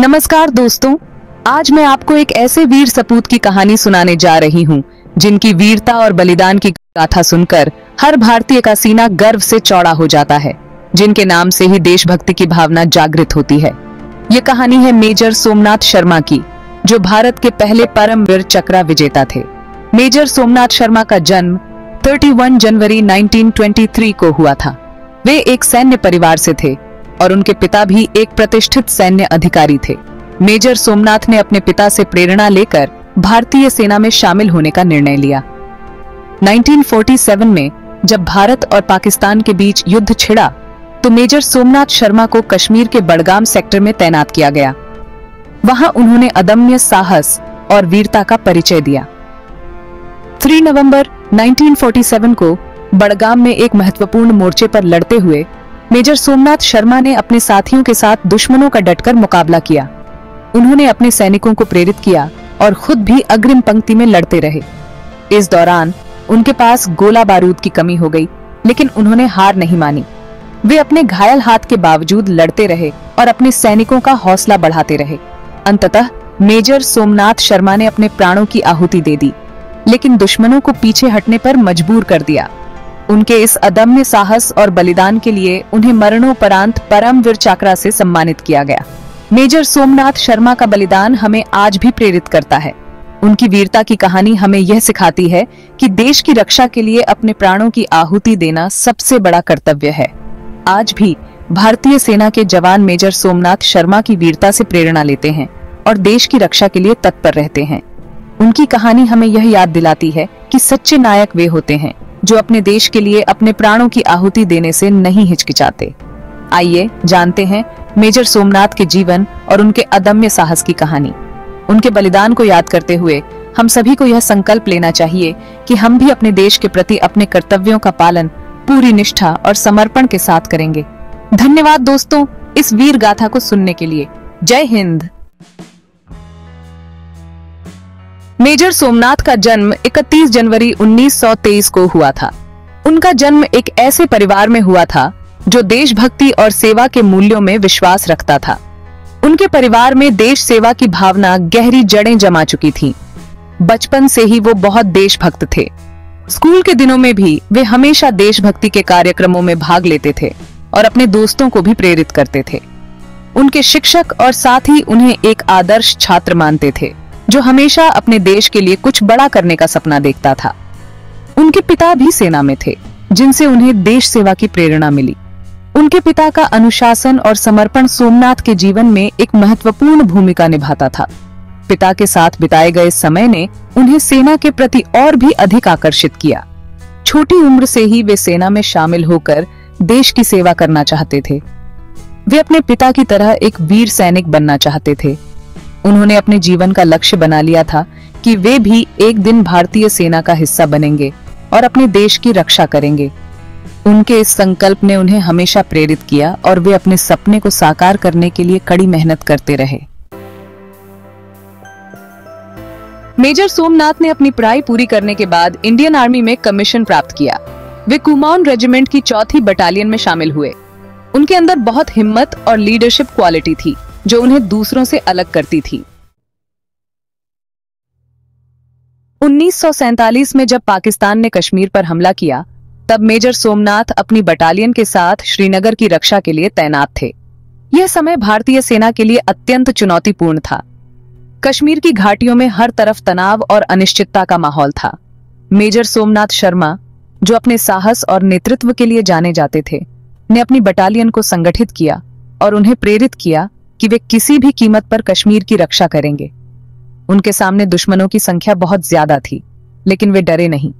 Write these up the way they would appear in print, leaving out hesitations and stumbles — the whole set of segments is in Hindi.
नमस्कार दोस्तों, आज मैं आपको एक ऐसे वीर सपूत की कहानी सुनाने जा रही हूँ जिनकी वीरता और बलिदान की गाथा सुनकर हर भारतीय का सीना गर्व से चौड़ा हो जाता है, जिनके नाम से ही देशभक्ति की भावना जागृत होती है। ये कहानी है मेजर सोमनाथ शर्मा की, जो भारत के पहले परमवीर चक्र विजेता थे। मेजर सोमनाथ शर्मा का जन्म 31 जनवरी 1923 को हुआ था। वे एक सैन्य परिवार से थे और उनके पिता भी एक प्रतिष्ठित सैन्य अधिकारी थे। मेजर सोमनाथ ने अपने पिता से प्रेरणा लेकर भारतीय सेना में शामिल होने का निर्णय लिया। 1947 में जब भारत और पाकिस्तान के बीच युद्ध छिड़ा तो मेजर सोमनाथ शर्मा को कश्मीर के बडगाम सेक्टर में तैनात किया गया। वहां उन्होंने अदम्य साहस और वीरता का परिचय दिया। 3 नवंबर 1947 को बडगाम में एक महत्वपूर्ण मोर्चे पर लड़ते हुए मेजर सोमनाथ शर्मा ने अपने साथियों के साथ दुश्मनों का डटकर मुकाबला किया। उन्होंने अपने सैनिकों को प्रेरित किया और खुद भी अग्रिम पंक्ति में लड़ते रहे। इस दौरान उनके पास गोला बारूद की कमी हो गई, लेकिन उन्होंने हार नहीं मानी। वे अपने घायल हाथ के बावजूद लड़ते रहे और अपने सैनिकों का हौसला बढ़ाते रहे। अंततः मेजर सोमनाथ शर्मा ने अपने प्राणों की आहुति दे दी, लेकिन दुश्मनों को पीछे हटने पर मजबूर कर दिया। उनके इस अदम्य साहस और बलिदान के लिए उन्हें मरणोपरांत परमवीर चक्र से सम्मानित किया गया। मेजर सोमनाथ शर्मा का बलिदान हमें आज भी प्रेरित करता है। उनकी वीरता की कहानी हमें यह सिखाती है कि देश की रक्षा के लिए अपने प्राणों की आहुति देना सबसे बड़ा कर्तव्य है। आज भी भारतीय सेना के जवान मेजर सोमनाथ शर्मा की वीरता से प्रेरणा लेते हैं और देश की रक्षा के लिए तत्पर रहते हैं। उनकी कहानी हमें यह याद दिलाती है कि सच्चे नायक वे होते हैं जो अपने देश के लिए अपने प्राणों की आहुति देने से नहीं हिचकिचाते। आइए जानते हैं मेजर सोमनाथ के जीवन और उनके अदम्य साहस की कहानी। उनके बलिदान को याद करते हुए हम सभी को यह संकल्प लेना चाहिए कि हम भी अपने देश के प्रति अपने कर्तव्यों का पालन पूरी निष्ठा और समर्पण के साथ करेंगे। धन्यवाद दोस्तों, इस वीर गाथा को सुनने के लिए। जय हिंद। मेजर सोमनाथ का जन्म 31 जनवरी 1923 को हुआ था। उनका जन्म एक ऐसे परिवार में हुआ था जो देशभक्ति और सेवा के मूल्यों में विश्वास रखता था। उनके परिवार में देश सेवा की भावना गहरी जड़ें जमा चुकी थी। बचपन से ही वो बहुत देशभक्त थे। स्कूल के दिनों में भी वे हमेशा देशभक्ति के कार्यक्रमों में भाग लेते थे और अपने दोस्तों को भी प्रेरित करते थे। उनके शिक्षक और साथी उन्हें एक आदर्श छात्र मानते थे जो हमेशा अपने देश के लिए कुछ बड़ा करने का सपना देखता था। उनके पिता भी सेना में थे, जिनसे उन्हें देश सेवा की प्रेरणा मिली। उनके पिता का अनुशासन और समर्पण सोमनाथ के जीवन में एक महत्वपूर्ण भूमिका निभाता था। पिता के साथ बिताए गए समय ने उन्हें सेना के प्रति और भी अधिक आकर्षित किया। छोटी उम्र से ही वे सेना में शामिल होकर देश की सेवा करना चाहते थे। वे अपने पिता की तरह एक वीर सैनिक बनना चाहते थे। उन्होंने अपने जीवन का लक्ष्य बना लिया था कि वे भी एक दिन भारतीय सेना का हिस्सा बनेंगे और अपने देश की रक्षा करेंगे। उनके इस संकल्प ने उन्हें हमेशा प्रेरित किया और वे अपने सपने को साकार करने के लिए कड़ी मेहनत करते रहे। मेजर सोमनाथ ने अपनी पढ़ाई पूरी करने के बाद इंडियन आर्मी में कमीशन प्राप्त किया। वे कुमाऊन रेजिमेंट की 4थी बटालियन में शामिल हुए। उनके अंदर बहुत हिम्मत और लीडरशिप क्वालिटी थी जो उन्हें दूसरों से अलग करती थी। 1947 में जब पाकिस्तान ने कश्मीर पर हमला किया, तब मेजर सोमनाथ अपनी बटालियन के साथ श्रीनगर की रक्षा के लिए तैनात थे। यह समय भारतीय सेना के लिए अत्यंत चुनौतीपूर्ण था। कश्मीर की घाटियों में हर तरफ तनाव और अनिश्चितता का माहौल था। मेजर सोमनाथ शर्मा, जो अपने साहस और नेतृत्व के लिए जाने जाते थे, ने अपनी बटालियन को संगठित किया और उन्हें प्रेरित किया कि वे किसी भी कीमत पर कश्मीर की रक्षा करेंगे। उनके सामने दुश्मनों की संख्या बहुत ज्यादा थी, लेकिन वे डरे नहीं।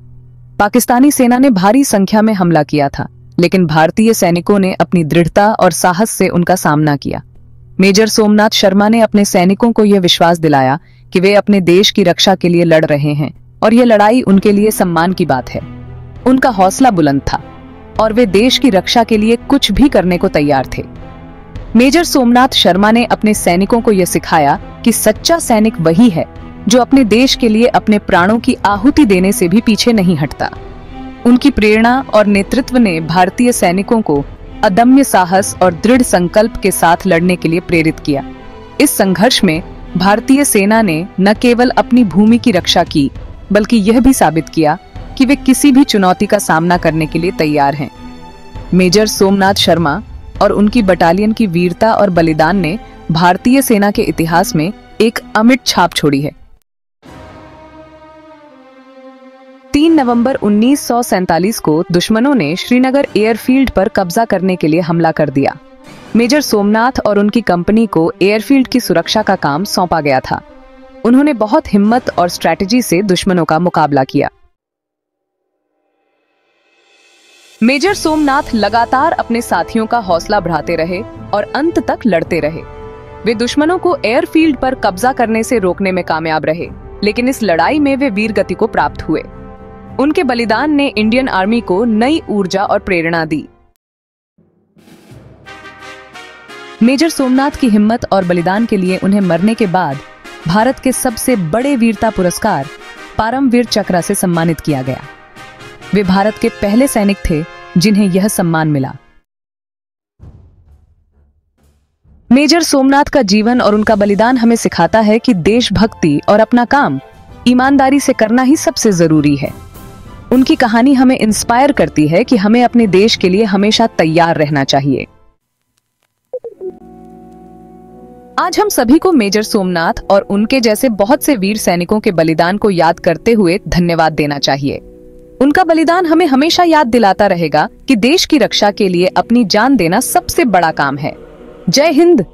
पाकिस्तानी सेना ने भारी संख्या में हमला किया था, लेकिन भारतीय सैनिकों ने अपनी दृढ़ता और साहस से उनका सामना किया। मेजर सोमनाथ शर्मा ने अपने सैनिकों को यह विश्वास दिलाया कि वे अपने देश की रक्षा के लिए लड़ रहे हैं और यह लड़ाई उनके लिए सम्मान की बात है। उनका हौसला बुलंद था और वे देश की रक्षा के लिए कुछ भी करने को तैयार थे। मेजर सोमनाथ शर्मा ने अपने सैनिकों को यह सिखाया कि सच्चा सैनिक वही है जो अपने देश के लिए अपने प्राणों की आहुति देने से भी पीछे नहीं हटता। उनकी प्रेरणा और नेतृत्व ने भारतीय सैनिकों को अदम्य साहस और दृढ़ संकल्प के साथ लड़ने के लिए प्रेरित किया। इस संघर्ष में भारतीय सेना ने न केवल अपनी भूमि की रक्षा की, बल्कि यह भी साबित किया कि वे किसी भी चुनौती का सामना करने के लिए तैयार हैं। मेजर सोमनाथ शर्मा और उनकी बटालियन की वीरता और बलिदान ने भारतीय सेना के इतिहास में एक अमिट छाप छोड़ी है। 3 नवंबर 1947 को दुश्मनों ने श्रीनगर एयरफील्ड पर कब्जा करने के लिए हमला कर दिया। मेजर सोमनाथ और उनकी कंपनी को एयरफील्ड की सुरक्षा का काम सौंपा गया था। उन्होंने बहुत हिम्मत और स्ट्रैटेजी से दुश्मनों का मुकाबला किया। मेजर सोमनाथ लगातार अपने साथियों का हौसला बढ़ाते रहे और अंत तक लड़ते रहे। वे दुश्मनों को एयरफील्ड पर कब्जा करने से रोकने में कामयाब रहे, लेकिन इस लड़ाई में वे वीर गति को प्राप्त हुए। उनके बलिदान ने इंडियन आर्मी को नई ऊर्जा और प्रेरणा दी। मेजर सोमनाथ की हिम्मत और बलिदान के लिए उन्हें मरने के बाद भारत के सबसे बड़े वीरता पुरस्कार परमवीर चक्र से सम्मानित किया गया। वे भारत के पहले सैनिक थे जिन्हें यह सम्मान मिला। मेजर सोमनाथ का जीवन और उनका बलिदान हमें सिखाता है कि देशभक्ति और अपना काम ईमानदारी से करना ही सबसे जरूरी है। उनकी कहानी हमें इंस्पायर करती है कि हमें अपने देश के लिए हमेशा तैयार रहना चाहिए। आज हम सभी को मेजर सोमनाथ और उनके जैसे बहुत से वीर सैनिकों के बलिदान को याद करते हुए धन्यवाद देना चाहिए। उनका बलिदान हमें हमेशा याद दिलाता रहेगा कि देश की रक्षा के लिए अपनी जान देना सबसे बड़ा काम है। जय हिंद।